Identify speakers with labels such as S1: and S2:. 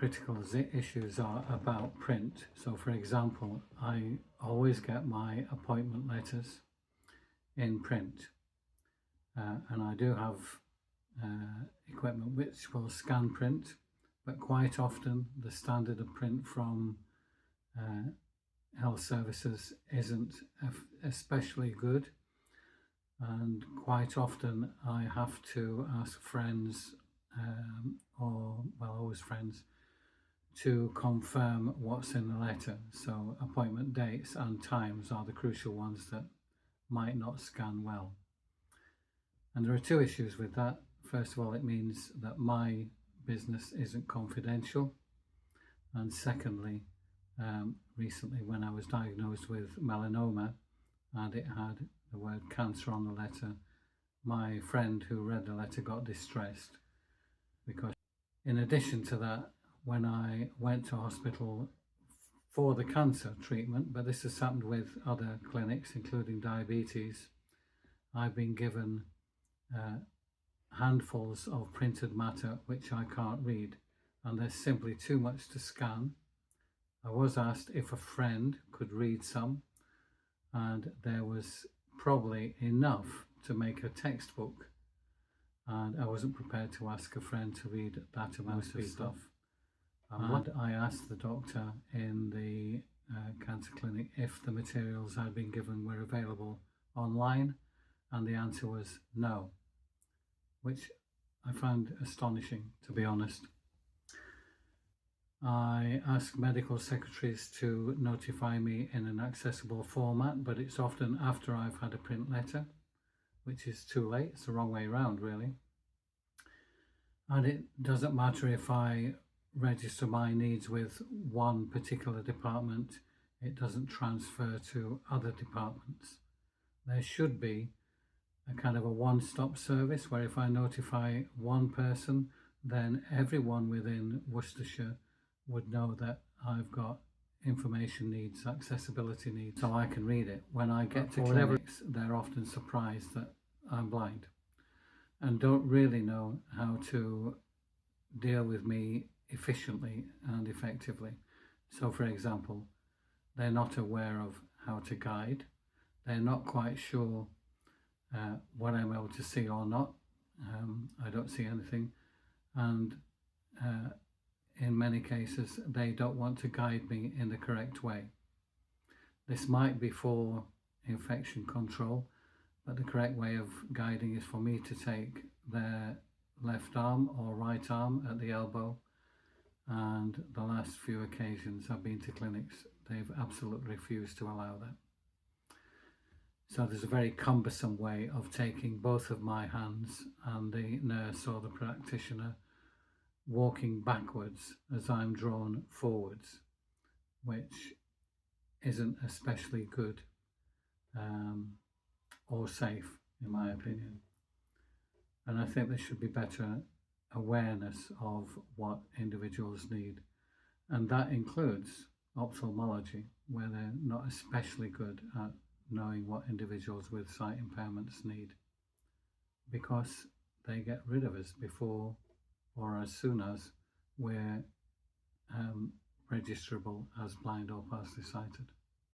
S1: critical issues are about print. So for example, I always get my appointment letters in print, and I do have equipment which will scan print, but quite often the standard of print from health services isn't especially good, and quite often I have to ask friends, always friends, to confirm what's in the letter. So appointment dates and times are the crucial ones that might not scan well. And there are two issues with that. First of all, it means that my business isn't confidential. And secondly, recently when I was diagnosed with melanoma and it had the word cancer on the letter, my friend who read the letter got distressed, because in addition to that, when I went to hospital for the cancer treatment, but this has happened with other clinics including diabetes, I've been given handfuls of printed matter which I can't read, and there's simply too much to scan. I was asked if a friend could read some, and there was probably enough to make a textbook, and I wasn't prepared to ask a friend to read that amount of stuff. And I asked the doctor in the cancer clinic if the materials I'd been given were available online, and the answer was no, which I found astonishing, to be honest. I ask medical secretaries to notify me in an accessible format, but it's often after I've had a print letter, which is too late. It's the wrong way around, really. And it doesn't matter if I register my needs with one particular department, it doesn't transfer to other departments. There should be a kind of a one-stop service where if I notify one person, then everyone within Worcestershire would know that I've got information needs, accessibility needs, so I can read it. When I get to clinics, they're often surprised that I'm blind and don't really know how to deal with me efficiently and effectively. So for example, they're not aware of how to guide, they're not quite sure what I'm able to see or not. I don't see anything, and in many cases they don't want to guide me in the correct way. This might be for infection control, but the correct way of guiding is for me to take their left arm or right arm at the elbow, and the last few occasions I've been to clinics, they've absolutely refused to allow that. So there's a very cumbersome way of taking both of my hands and the nurse or the practitioner walking backwards as I'm drawn forwards, which isn't especially good or safe, in my opinion. And I think there should be better awareness of what individuals need, and that includes ophthalmology, where they're not especially good at knowing what individuals with sight impairments need, because they get rid of us before or as soon as we're registerable as blind or partially sighted.